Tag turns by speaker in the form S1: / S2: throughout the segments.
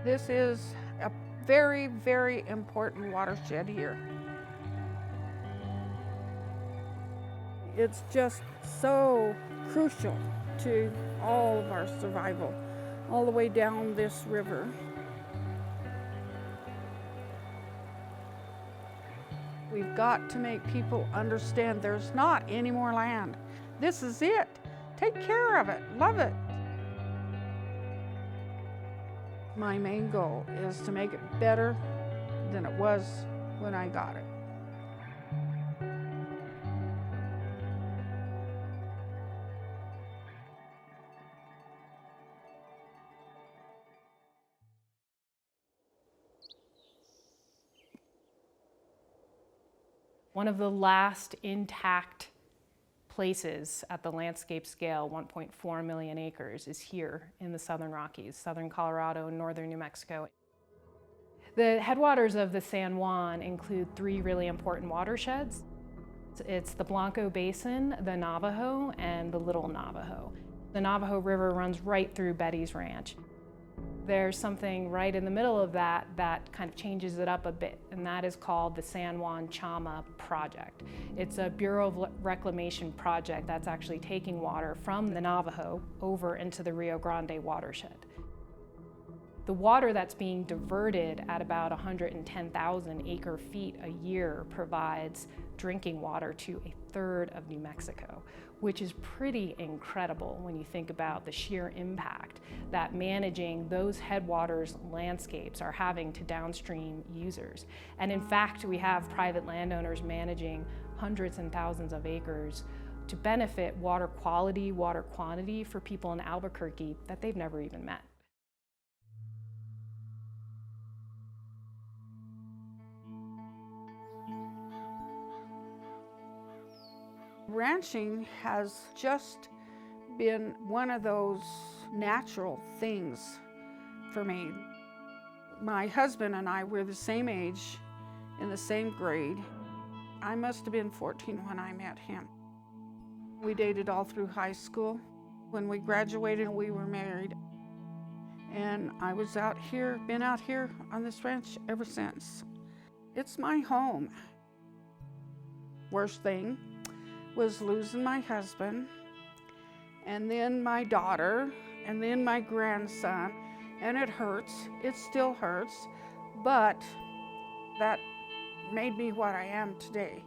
S1: This is a very, very important watershed here. It's just so crucial to all of our survival, all the way down this river. We've got to make people understand there's not any more land. This is it. Take care of it, love it. My main goal is to make it better than it was when I got it.
S2: One of the last intact places at the landscape scale, 1.4 million acres, is here in the Southern Rockies, southern Colorado and northern New Mexico. The headwaters of the San Juan include three really important watersheds. It's the Blanco Basin, the Navajo, and the Little Navajo. The Navajo River runs right through Betty's Ranch. There's something right in the middle of that kind of changes it up a bit, and that is called the San Juan Chama project. It's a Bureau of Reclamation project that's actually taking water from the Navajo over into the Rio Grande watershed. The water that's being diverted at about 110,000 acre feet a year provides drinking water to a third of New Mexico, which is pretty incredible when you think about the sheer impact that managing those headwaters landscapes are having to downstream users. And in fact, we have private landowners managing hundreds and thousands of acres to benefit water quality, water quantity for people in Albuquerque that they've never even met.
S1: Ranching has just been one of those natural things for me. My husband and I were the same age, in the same grade. I must have been 14 when I met him. We dated all through high school. When we graduated, we were married. And I was been out here on this ranch ever since. It's my home. Worst thing was losing my husband, and then my daughter, and then my grandson, and it hurts. It still hurts, but that made me what I am today.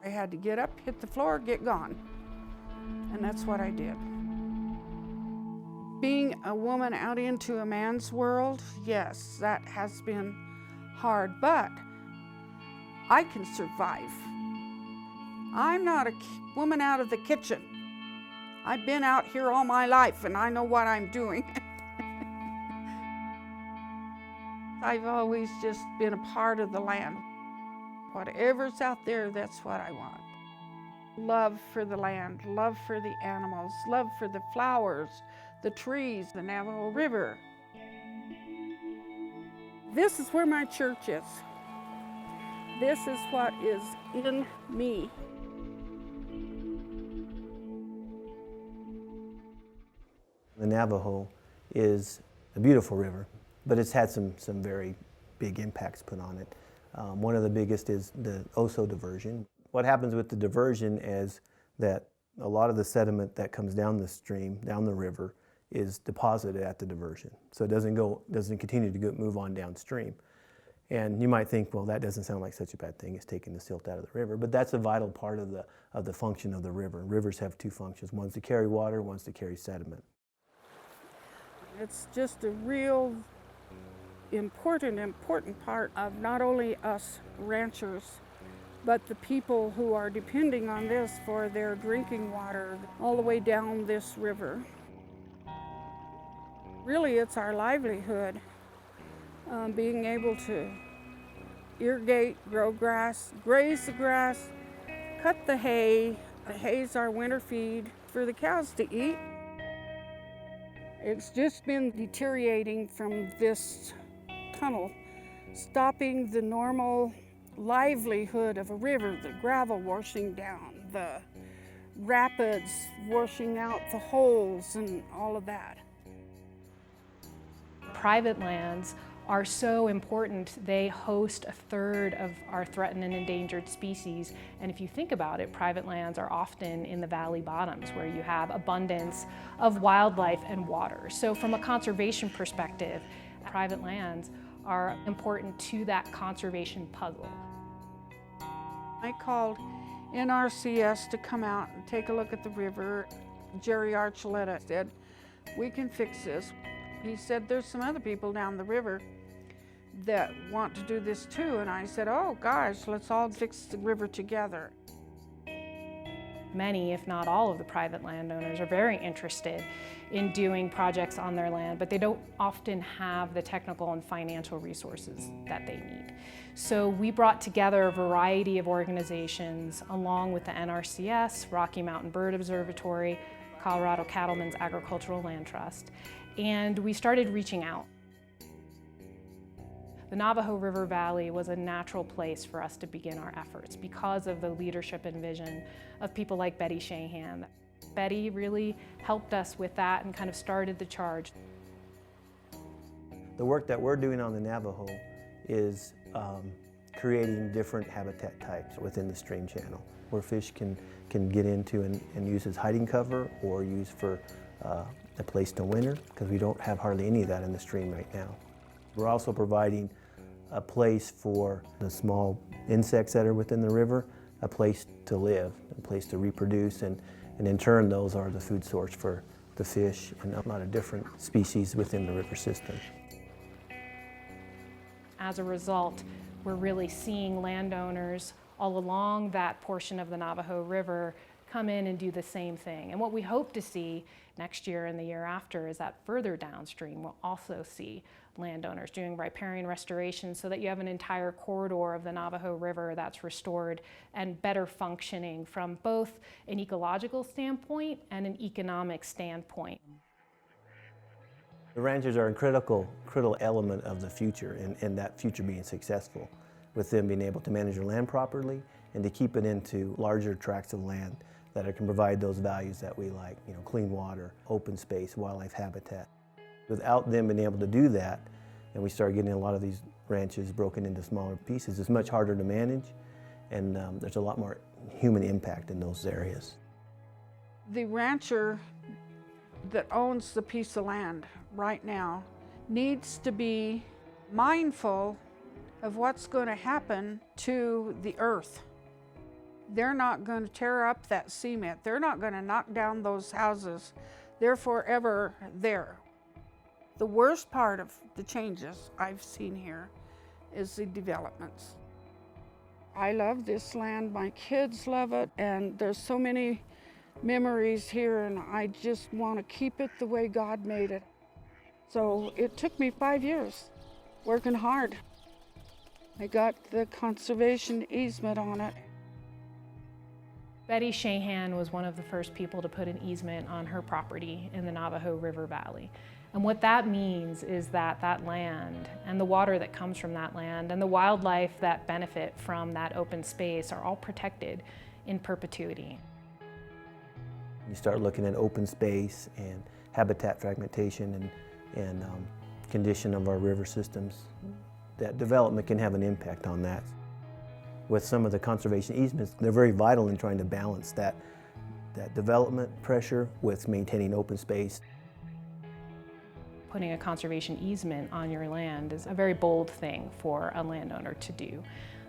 S1: I had to get up, hit the floor, get gone, and that's what I did. Being a woman out into a man's world, yes, that has been hard, but I can survive. I'm not a woman out of the kitchen. I've been out here all my life and I know what I'm doing. I've always just been a part of the land. Whatever's out there, that's what I want. Love for the land, love for the animals, love for the flowers, the trees, the Navajo River. This is where my church is. This is what is in me.
S3: The Navajo is a beautiful river, but it's had some very big impacts put on it. One of the biggest is the Oso diversion. What happens with the diversion is that a lot of the sediment that comes down the stream, down the river, is deposited at the diversion. So it doesn't continue to move on downstream. And you might think, well, that doesn't sound like such a bad thing as taking the silt out of the river, but that's a vital part of the function of the river. Rivers have two functions. One's to carry water, one's to carry sediment.
S1: It's just a real important part of not only us ranchers, but the people who are depending on this for their drinking water all the way down this river. Really, it's our livelihood, being able to irrigate, grow grass, graze the grass, cut the hay. The hay's our winter feed for the cows to eat. It's just been deteriorating from this tunnel, stopping the normal livelihood of a river, the gravel washing down, the rapids washing out the holes and all of that.
S2: private lands are so important. They host a third of our threatened and endangered species. And if you think about it, private lands are often in the valley bottoms where you have abundance of wildlife and water. So from a conservation perspective, private lands are important to that conservation puzzle.
S1: I called NRCS to come out and take a look at the river. Jerry Archuleta said, "We can fix this." He said, "There's some other people down the river that want to do this too." And I said, "Oh gosh, let's all fix the river together."
S2: Many, if not all, of the private landowners are very interested in doing projects on their land, but they don't often have the technical and financial resources that they need. So we brought together a variety of organizations along with the NRCS, Rocky Mountain Bird Observatory, Colorado Cattlemen's Agricultural Land Trust, and we started reaching out. The Navajo River Valley was a natural place for us to begin our efforts because of the leadership and vision of people like Betty Shahan. Betty really helped us with that and kind of started the charge.
S3: The work that we're doing on the Navajo is creating different habitat types within the stream channel where fish can get into and use as hiding cover or use for a place to winter, because we don't have hardly any of that in the stream right now. We're also providing a place for the small insects that are within the river, a place to live, a place to reproduce, and in turn those are the food source for the fish and a lot of different species within the river system.
S2: As a result, we're really seeing landowners all along that portion of the Navajo River come in and do the same thing. And what we hope to see next year and the year after is that further downstream we'll also see landowners doing riparian restoration so that you have an entire corridor of the Navajo River that's restored and better functioning from both an ecological standpoint and an economic standpoint.
S3: The ranchers are a critical element of the future and that future being successful, with them being able to manage their land properly and to keep it into larger tracts of land that can provide those values that we like, clean water, open space, wildlife habitat. Without them being able to do that, and we start getting a lot of these ranches broken into smaller pieces, it's much harder to manage, and there's a lot more human impact in those areas.
S1: The rancher that owns the piece of land right now needs to be mindful of what's going to happen to the earth. They're not going to tear up that cement. They're not going to knock down those houses. They're forever there. The worst part of the changes I've seen here is the developments. I love this land, my kids love it, and there's so many memories here, and I just want to keep it the way God made it. So it took me 5 years, working hard. I got the conservation easement on it.
S2: Betty Shahan was one of the first people to put an easement on her property in the Navajo River Valley. And what that means is that that land and the water that comes from that land and the wildlife that benefit from that open space are all protected in perpetuity.
S3: You start looking at open space and habitat fragmentation and condition of our river systems. That development can have an impact on that. With some of the conservation easements, they're very vital in trying to balance that development pressure with maintaining open space.
S2: Putting a conservation easement on your land is a very bold thing for a landowner to do.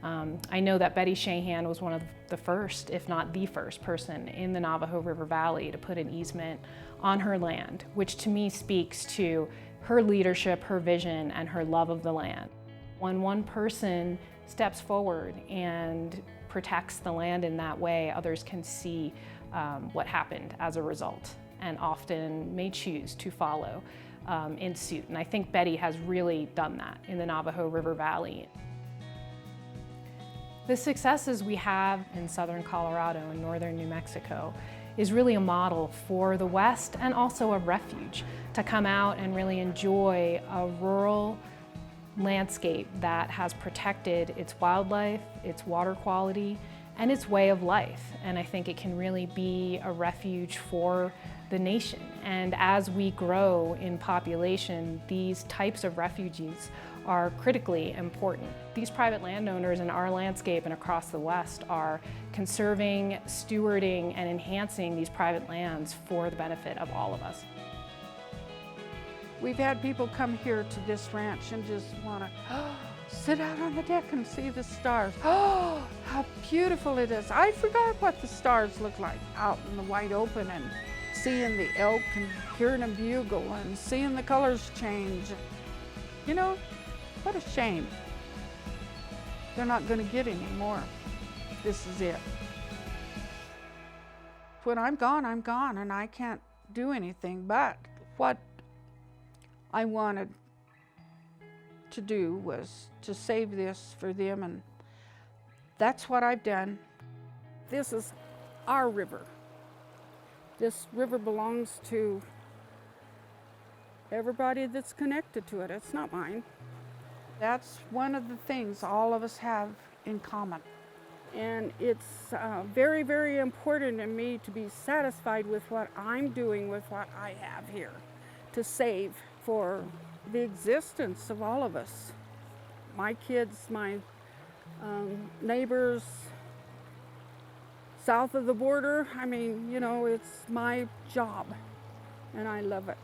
S2: I know that Betty Shahan was one of the first, if not the first person in the Navajo River Valley to put an easement on her land, which to me speaks to her leadership, her vision, and her love of the land. When one person steps forward and protects the land in that way, others can see what happened as a result and often may choose to follow in suit. And I think Betty has really done that in the Navajo River Valley. The successes we have in southern Colorado and northern New Mexico is really a model for the West and also a refuge to come out and really enjoy a rural landscape that has protected its wildlife, its water quality, and its way of life. And I think it can really be a refuge for the nation. And as we grow in population, these types of refuges are critically important. These private landowners in our landscape and across the West are conserving, stewarding, and enhancing these private lands for the benefit of all of us.
S1: We've had people come here to this ranch and just want to sit out on the deck and see the stars. Oh, how beautiful it is. I forgot what the stars look like out in the wide open, and seeing the elk and hearing them bugle and seeing the colors change. You know, what a shame. They're not going to get any more. This is it. When I'm gone, and I can't do anything. But what I wanted to do was to save this for them, and that's what I've done. This is our river. This river belongs to everybody that's connected to it. It's not mine. That's one of the things all of us have in common. And it's very, very important to me to be satisfied with what I'm doing with what I have here to save for the existence of all of us. My kids, my neighbors, south of the border. I mean, you know, it's my job, and I love it.